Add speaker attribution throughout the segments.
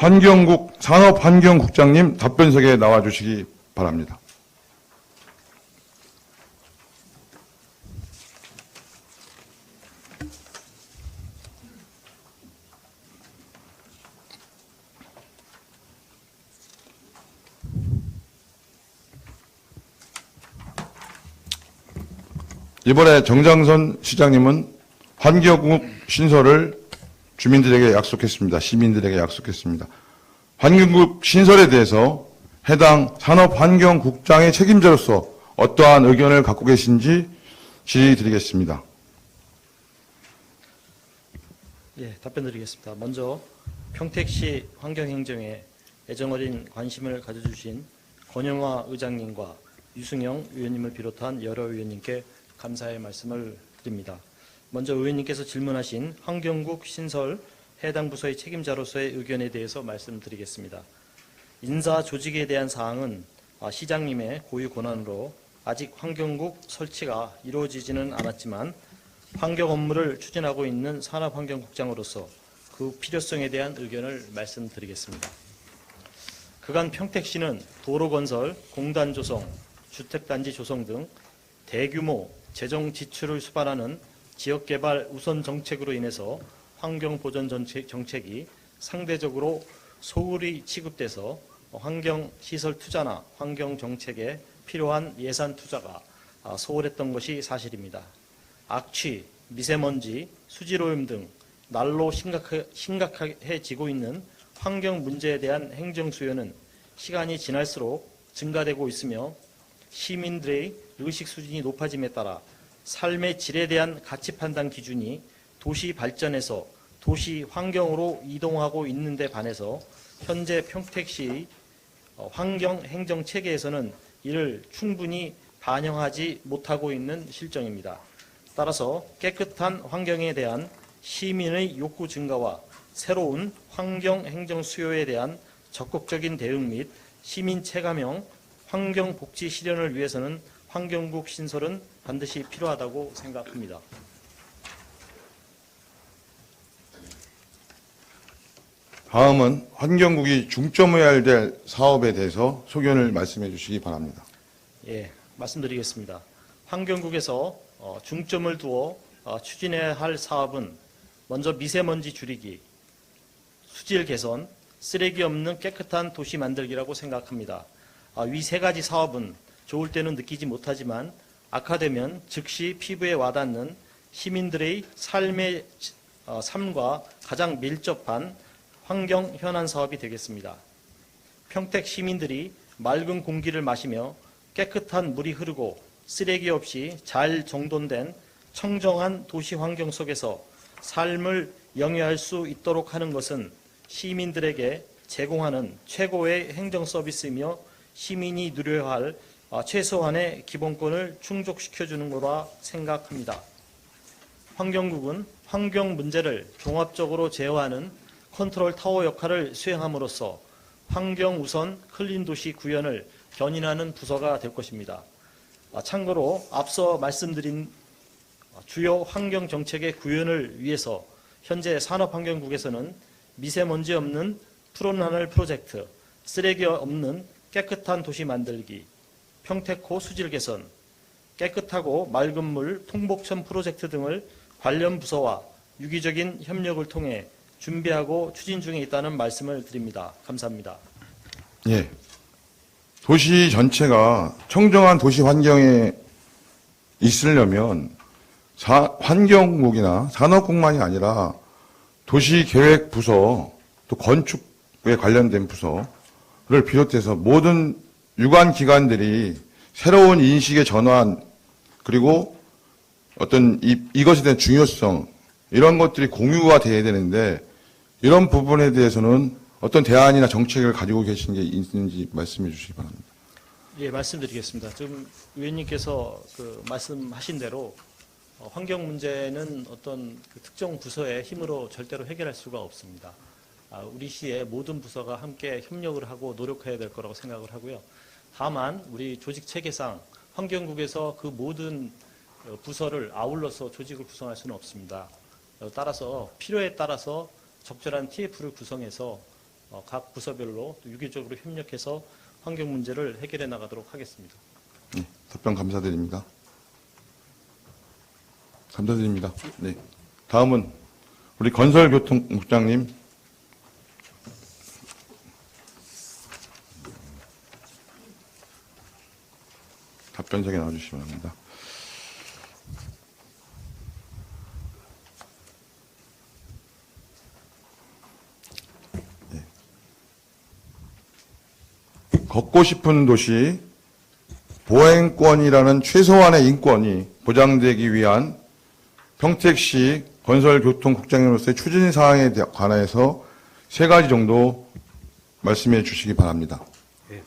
Speaker 1: 환경국 산업환경국장님 답변석에 나와주시기 바랍니다. 이번에 정장선 시장님은 환경국 신설을 주민들에게 약속했습니다. 시민들에게 약속했습니다. 환경국 신설에 대해서 해당 산업환경국장의 책임자로서 어떠한 의견을 갖고 계신지 질의드리겠습니다.
Speaker 2: 예, 답변드리겠습니다. 먼저 평택시 환경행정에 애정어린 관심을 가져주신 권영화 의장님과 유승영 의원님을 비롯한 여러 의원님께 감사의 말씀을 드립니다. 먼저 의원님께서 질문하신 환경국 신설 해당 부서의 책임자로서의 의견에 대해서 말씀드리겠습니다. 인사 조직에 대한 사항은 시장님의 고유 권한으로 아직 환경국 설치가 이루어지지는 않았지만 환경 업무를 추진하고 있는 산업환경국장으로서 그 필요성에 대한 의견을 말씀드리겠습니다. 그간 평택시는 도로 건설, 공단 조성, 주택단지 조성 등 대규모 재정 지출을 수반하는 지역개발 우선 정책으로 인해서 환경보전 정책이 상대적으로 소홀히 취급돼서 환경시설 투자나 환경정책에 필요한 예산 투자가 소홀했던 것이 사실입니다. 악취, 미세먼지, 수질오염 등 날로 심각해지고 있는 환경 문제에 대한 행정 수요는 시간이 지날수록 증가되고 있으며 시민들의 의식 수준이 높아짐에 따라 삶의 질에 대한 가치 판단 기준이 도시 발전에서 도시 환경으로 이동하고 있는 데 반해서 현재 평택시의 환경 행정 체계에서는 이를 충분히 반영하지 못하고 있는 실정입니다. 따라서 깨끗한 환경에 대한 시민의 욕구 증가와 새로운 환경 행정 수요에 대한 적극적인 대응 및 시민 체감형 환경 복지 실현을 위해서는 환경국 신설은 반드시 필요하다고 생각합니다.
Speaker 1: 다음은 환경국이 중점해야 될 사업에 대해서 소견을 말씀해 주시기 바랍니다.
Speaker 2: 예, 말씀드리겠습니다. 환경국에서 중점을 두어 추진해야 할 사업은 먼저 미세먼지 줄이기, 수질 개선, 쓰레기 없는 깨끗한 도시 만들기라고 생각합니다. 위 세 가지 사업은 좋을 때는 느끼지 못하지만 악화되면 즉시 피부에 와닿는 시민들의 삶과 가장 밀접한 환경 현안 사업이 되겠습니다. 평택 시민들이 맑은 공기를 마시며 깨끗한 물이 흐르고 쓰레기 없이 잘 정돈된 청정한 도시 환경 속에서 삶을 영위할 수 있도록 하는 것은 시민들에게 제공하는 최고의 행정 서비스이며 시민이 누려야 할 최소한의 기본권을 충족시켜주는 거라 생각합니다. 환경국은 환경 문제를 종합적으로 제어하는 컨트롤 타워 역할을 수행함으로써 환경 우선 클린 도시 구현을 견인하는 부서가 될 것입니다. 참고로 앞서 말씀드린 주요 환경 정책의 구현을 위해서 현재 산업환경국에서는 미세먼지 없는 푸른 하늘 프로젝트, 쓰레기 없는 깨끗한 도시 만들기, 평택호 수질 개선, 깨끗하고 맑은 물 통복천 프로젝트 등을 관련 부서와 유기적인 협력을 통해 준비하고 추진 중에 있다는 말씀을 드립니다. 감사합니다.
Speaker 1: 예. 도시 전체가 청정한 도시 환경에 있으려면 환경국이나 산업국만이 아니라 도시계획부서 또 건축에 관련된 부서를 비롯해서 모든 유관 기관들이 새로운 인식의 전환 그리고 어떤 이것에 대한 중요성 이런 것들이 공유가 돼야 되는데 이런 부분에 대해서는 어떤 대안이나 정책을 가지고 계신 게 있는지 말씀해 주시기 바랍니다.
Speaker 2: 예, 말씀드리겠습니다. 지금 의원님께서 말씀하신 대로 환경 문제는 어떤 특정 부서의 힘으로 절대로 해결할 수가 없습니다. 우리 시의 모든 부서가 함께 협력을 하고 노력해야 될 거라고 생각을 하고요. 다만 우리 조직 체계상 환경국에서 그 모든 부서를 아울러서 조직을 구성할 수는 없습니다. 따라서 필요에 따라서 적절한 TF를 구성해서 각 부서별로 또 유기적으로 협력해서 환경 문제를 해결해 나가도록 하겠습니다.
Speaker 1: 네, 답변 감사드립니다. 감사드립니다. 네, 다음은 우리 건설교통국장님. 답변석에 나와주시기 바랍니다. 네. 걷고 싶은 도시 보행권이라는 최소한의 인권이 보장되기 위한 평택시 건설교통국장으로서의 추진 사항에 관해서 3가지 정도 말씀해 주시기 바랍니다.
Speaker 3: 예.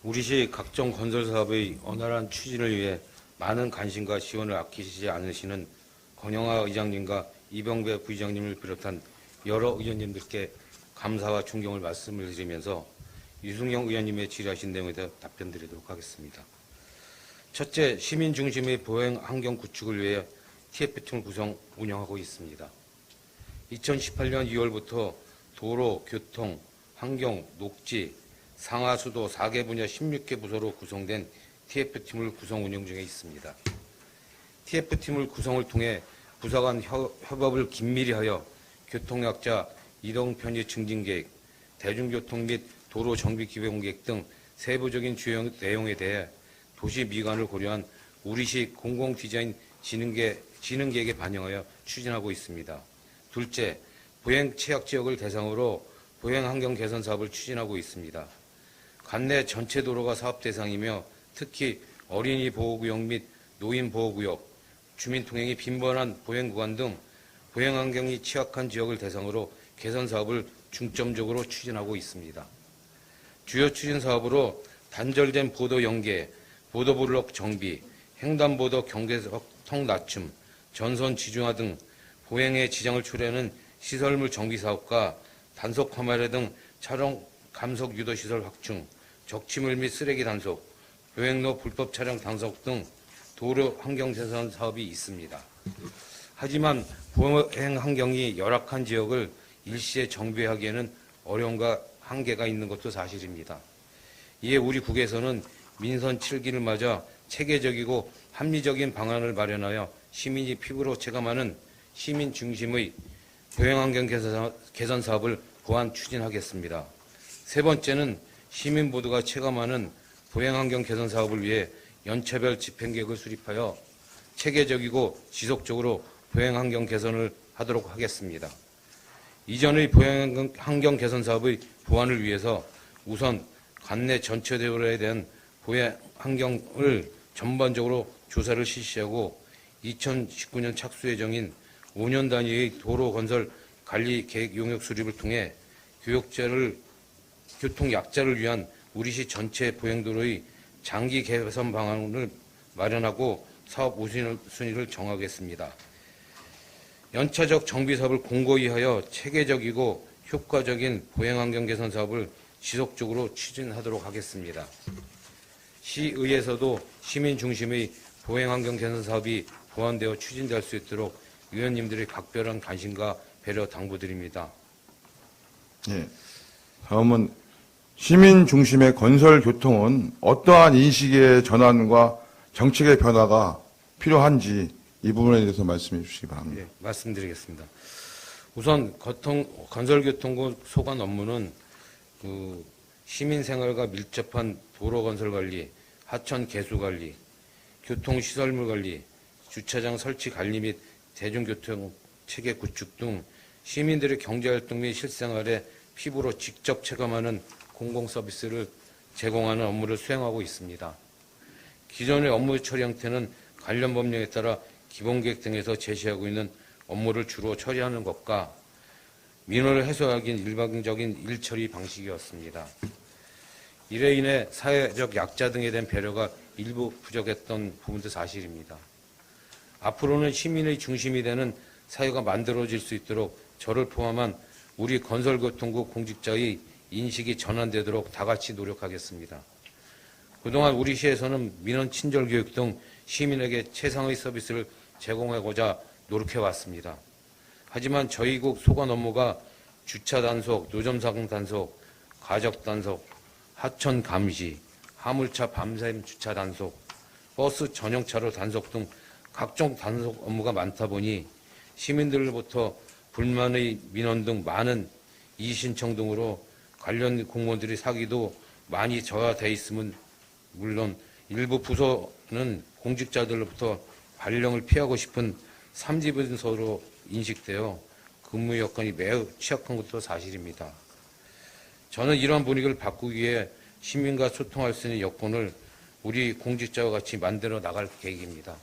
Speaker 3: 우리시 각종 건설 사업의 원활한 추진을 위해 많은 관심과 지원을 아끼시지 않으시는 권영하 의장님과 이병배 부의장님을 비롯한 여러 의원님들께 감사와 존경을 말씀을 드리면서 유승영 의원님의 질의하신 내용에 대해 답변드리도록 하겠습니다. 첫째, 시민 중심의 보행 환경 구축을 위해 TF팀을 구성 운영하고 있습니다. 2018년 2월부터 도로, 교통, 환경, 녹지, 상하수도 4개 분야 16개 부서로 구성된 TF팀을 구성 운영 중에 있습니다. TF팀을 구성을 통해 부서 간 협업을 긴밀히 하여 교통약자, 이동 편의 증진 계획, 대중교통 및 도로 정비 기획 계획 등 세부적인 주요 내용에 대해 도시 미관을 고려한 우리시 공공 디자인 진흥 계획에 반영하여 추진하고 있습니다. 둘째, 보행 취약 지역을 대상으로 보행 환경 개선 사업을 추진하고 있습니다. 관내 전체 도로가 사업 대상이며 특히 어린이 보호구역 및 노인 보호구역, 주민 통행이 빈번한 보행 구간 등 보행 환경이 취약한 지역을 대상으로 개선 사업을 중점적으로 추진하고 있습니다. 주요 추진 사업으로 단절된 보도 연계, 보도블록 정비, 횡단보도 경계석 낮춤, 전선 지중화 등 보행에 지장을 초래하는 시설물 정비 사업과 단속 카메라 등 차량 감속 유도 시설 확충, 적치물 및 쓰레기 단속, 보행로 불법 차량 단속 등 도로 환경 개선 사업이 있습니다. 하지만 보행 환경이 열악한 지역을 일시에 정비하기에는 어려움과 한계가 있는 것도 사실입니다. 이에 우리 국에서는 민선 7기를 맞아 체계적이고 합리적인 방안을 마련하여 시민이 피부로 체감하는 시민 중심의 보행환경 개선 사업을 보완 추진하겠습니다. 세 번째는 시민 모두가 체감하는 보행환경 개선 사업을 위해 연차별 집행계획을 수립하여 체계적이고 지속적으로 보행환경 개선을 하도록 하겠습니다. 이전의 보행환경 개선 사업의 보완을 위해서 우선 관내 전체 도로에 대한 보행환경을 전반적으로 조사를 실시하고 2019년 착수 예정인 5년 단위의 도로 건설 관리 계획 용역 수립을 통해 교통 약자를 위한 우리시 전체 보행도로의 장기 개선 방안을 마련하고 사업 우선순위를 정하겠습니다. 연차적 정비 사업을 공고히 하여 체계적이고 효과적인 보행환경 개선 사업을 지속적으로 추진하도록 하겠습니다. 시의회에서도 시민 중심의 보행환경 개선 사업이 보완되어 추진될 수 있도록 위원님들의 각별한 관심과 배려 당부드립니다.
Speaker 1: 예. 다음은 시민 중심의 건설 교통은 어떠한 인식의 전환과 정책의 변화가 필요한지 이 부분에 대해서 말씀해 주시기 바랍니다.
Speaker 3: 네, 말씀드리겠습니다. 우선 건설교통부 소관 업무는 시민생활과 밀접한 도로 건설 관리, 하천 개수 관리, 교통시설물 관리, 주차장 설치 관리 및 대중교통 체계 구축 등 시민들의 경제활동 및 실생활에 피부로 직접 체감하는 공공서비스를 제공하는 업무를 수행하고 있습니다. 기존의 업무 처리 형태는 관련 법령에 따라 기본계획 등에서 제시하고 있는 업무를 주로 처리하는 것과 민원을 해소하기 위한 일방적인 일처리 방식이었습니다. 이래 인해 사회적 약자 등에 대한 배려가 일부 부족했던 부분도 사실입니다. 앞으로는 시민의 중심이 되는 사회가 만들어질 수 있도록 저를 포함한 우리 건설교통부 공직자의 인식이 전환되도록 다 같이 노력하겠습니다. 그동안 우리 시에서는 민원 친절 교육 등 시민에게 최상의 서비스를 제공하고자 노력해왔습니다. 하지만 저희 국 소관 업무가 주차 단속, 노점상 단속, 가적 단속, 하천 감시, 화물차 밤샘 주차 단속, 버스 전용차로 단속 등 각종 단속 업무가 많다 보니 시민들로부터 불만의 민원 등 많은 이의신청 등으로 관련 공무원들이 사기도 많이 저하돼 있음은 물론 일부 부서는 공직자들로부터 발령을 피하고 싶은 삼지분서로 인식되어 근무 여건이 매우 취약한 것도 사실입니다. 저는 이러한 분위기를 바꾸기 위해 시민과 소통할 수 있는 여건을 우리 공직자와 같이 만들어 나갈 계획입니다.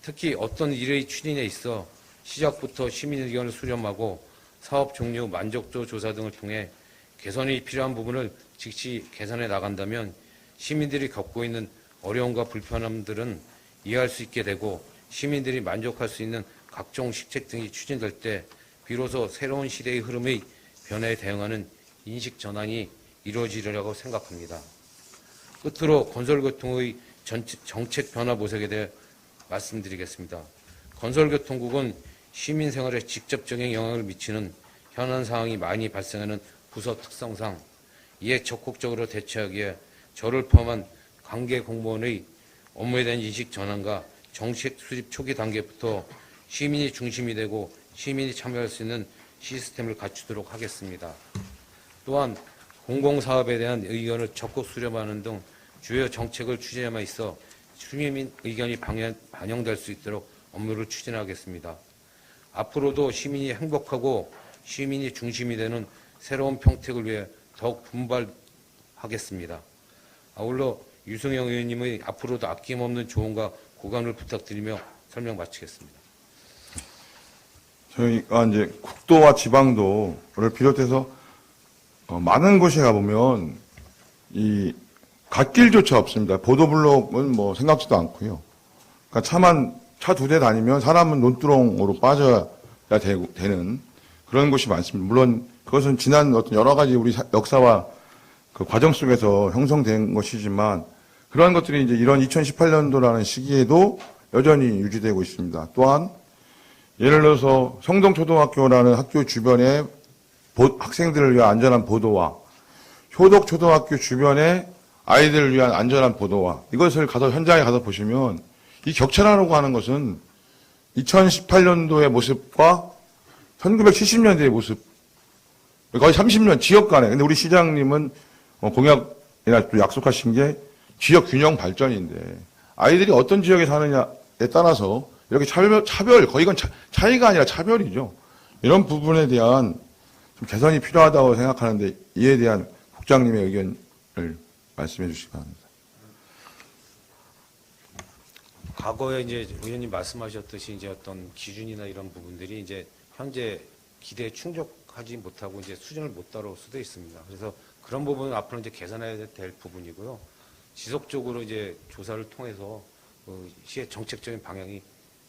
Speaker 3: 특히 어떤 일의 추진에 있어 시작부터 시민 의견을 수렴하고 사업 종료 만족도 조사 등을 통해 개선이 필요한 부분을 즉시 개선해 나간다면 시민들이 겪고 있는 어려움과 불편함들은 이해할 수 있게 되고 시민들이 만족할 수 있는 각종 시책 등이 추진될 때 비로소 새로운 시대의 흐름의 변화에 대응하는 인식 전환이 이루어지리라고 생각합니다. 끝으로 건설교통의 정책 변화 모색에 대해 말씀드리겠습니다. 건설교통국은 시민 생활에 직접적인 영향을 미치는 현안 사항이 많이 발생하는 부서 특성상 이에 적극적으로 대처하기에 저를 포함한 관계 공무원의 업무에 대한 인식 전환과 정책 수립 초기 단계부터 시민이 중심이 되고 시민이 참여할 수 있는 시스템을 갖추도록 하겠습니다. 또한 공공사업에 대한 의견을 적극 수렴하는 등 주요 정책을 추진함에 있어 시민 의견이 반영될 수 있도록 업무를 추진하겠습니다. 앞으로도 시민이 행복하고 시민이 중심이 되는 새로운 평택을 위해 더욱 분발하겠습니다. 아울러 유승영 의원님의 앞으로도 아낌없는 조언과 고감을 부탁드리며 설명 마치겠습니다.
Speaker 1: 저희가 이제 국도와 지방도를 비롯해서 많은 곳에 가보면 이 갓길조차 없습니다. 보도블록은 뭐 생각지도 않고요. 그러니까 차 두 대 다니면 사람은 논두렁으로 빠져야 되는 그런 곳이 많습니다. 물론 그것은 지난 어떤 여러 가지 우리 역사와 그 과정 속에서 형성된 것이지만 그러한 것들이 이제 이런 2018년도라는 시기에도 여전히 유지되고 있습니다. 또한 예를 들어서 성동초등학교라는 학교 주변에 학생들을 위한 안전한 보도와 효덕초등학교 주변에 아이들을 위한 안전한 보도와 이것을 현장에 가서 보시면 이 격차라고 하는 것은 2018년도의 모습과 1970년대의 모습 거의 30년 지역 간에 근데 우리 시장님은 공약이나 또 약속하신 게 지역 균형 발전인데 아이들이 어떤 지역에 사느냐에 따라서 이렇게 차별 거의 이건 차이가 아니라 차별이죠. 이런 부분에 대한 좀 개선이 필요하다고 생각하는데 이에 대한 국장님의 의견을 말씀해 주시기 바랍니다.
Speaker 3: 과거에 이제 의원님 말씀하셨듯이 이제 어떤 기준이나 이런 부분들이 이제 현재 기대에 충족하지 못하고 이제 수준을 못 따라올 수도 있습니다. 그래서 그런 부분은 앞으로 이제 개선해야 될 부분이고요. 지속적으로 이제 조사를 통해서 시의 정책적인 방향이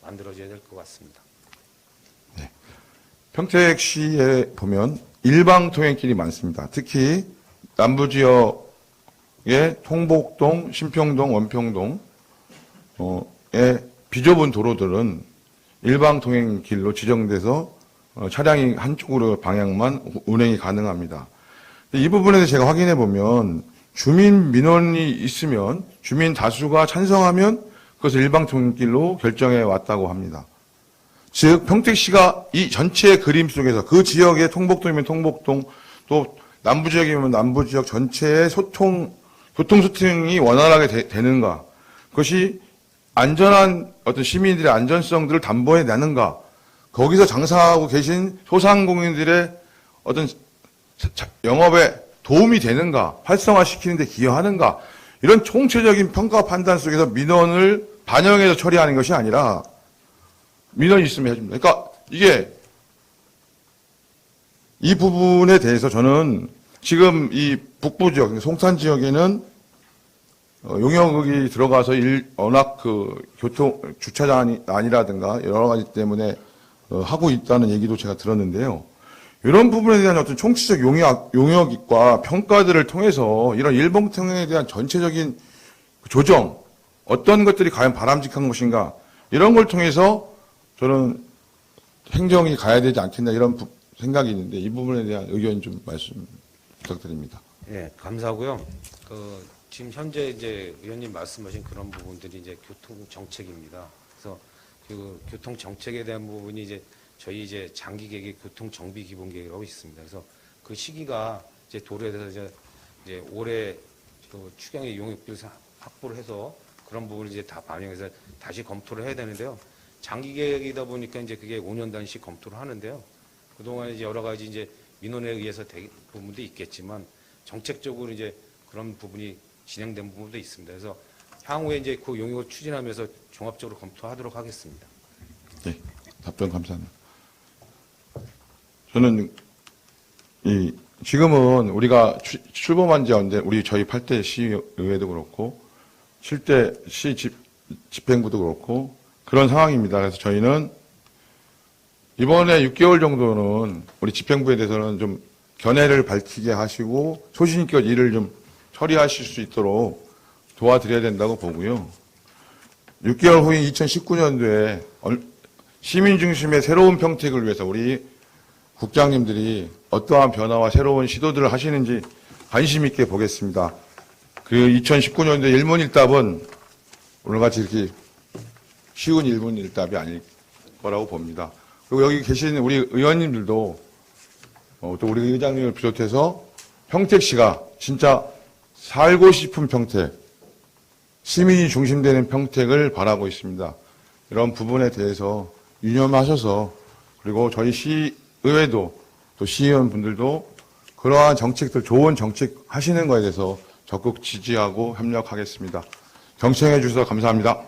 Speaker 3: 만들어져야 될 것 같습니다.
Speaker 1: 네. 평택시에 보면 일방 통행길이 많습니다. 특히 남부 지역의 통복동, 신평동, 원평동 의 비좁은 도로들은 일방 통행길로 지정돼서 차량이 한쪽으로 방향만 운행이 가능합니다. 이 부분에서 제가 확인해 보면 주민 민원이 있으면 주민 다수가 찬성하면 그것을 일방 통행길로 결정해 왔다고 합니다. 즉 평택시가 이 전체 그림 속에서 그 지역의 통복동이면 통복동 또 남부 지역이면 남부 지역 전체의 교통 소통이 원활하게 되는가 그것이 안전한 어떤 시민들의 안전성들을 담보해 내는가 거기서 장사하고 계신 소상공인들의 어떤 영업에 도움이 되는가 활성화시키는 데 기여하는가 이런 총체적인 평가 판단 속에서 민원을 반영해서 처리하는 것이 아니라 민원이 있으면 해줍니다. 그러니까 이게 이 부분에 대해서 저는 지금 이 북부 지역, 송산 지역에는 용역이 들어가서 워낙 주차장이라든가 여러 가지 때문에 하고 있다는 얘기도 제가 들었는데요. 이런 부분에 대한 어떤 총체적 용역과 평가들을 통해서 이런 일방통행에 대한 전체적인 조정, 어떤 것들이 과연 바람직한 것인가, 이런 걸 통해서 저는 행정이 가야 되지 않겠나 이런 생각이 있는데 이 부분에 대한 의견 좀 말씀 부탁드립니다.
Speaker 3: 예, 감사하고요. 지금 현재 이제 의원님 말씀하신 그런 부분들이 이제 교통 정책입니다. 그래서 그 교통 정책에 대한 부분이 이제 저희 이제 장기 계획 교통 정비 기본 계획이라고 있습니다. 그래서 그 시기가 이제 도로에서 이제 올해 그 추경의 용역비를 확보를 해서 그런 부분을 이제 다 반영해서 다시 검토를 해야 되는데요. 장기 계획이다 보니까 이제 그게 5년 단위씩 검토를 하는데요. 그동안 이제 여러 가지 이제 민원에 의해서 된 부분도 있겠지만 정책적으로 이제 그런 부분이 진행된 부분도 있습니다. 그래서 향후에 이제 그 용역을 추진하면서 종합적으로 검토하도록 하겠습니다.
Speaker 1: 네, 답변 감사합니다. 저는 지금은 우리가 출범한 지 언제 저희 8대 시의회도 그렇고 7대 시 집행부도 그렇고 그런 상황입니다. 그래서 저희는 이번에 6개월 정도는 우리 집행부에 대해서는 좀 견해를 밝히게 하시고 소신있게 일을 좀 처리하실 수 있도록 도와드려야 된다고 보고요. 6개월 후인 2019년도에 시민 중심의 새로운 평택을 위해서 우리 국장님들이 어떠한 변화와 새로운 시도들을 하시는지 관심 있게 보겠습니다. 그 2019년도 일문일답은 오늘같이 이렇게 쉬운 일문일답이 아닐 거라고 봅니다. 그리고 여기 계신 우리 의원님들도 또 우리 의장님을 비롯해서 평택시가 진짜 살고 싶은 평택, 시민이 중심되는 평택을 바라고 있습니다. 이런 부분에 대해서 유념하셔서 그리고 저희 시의회도 또 시의원분들도 그러한 정책들, 좋은 정책 하시는 거에 대해서 적극 지지하고 협력하겠습니다. 경청해 주셔서 감사합니다.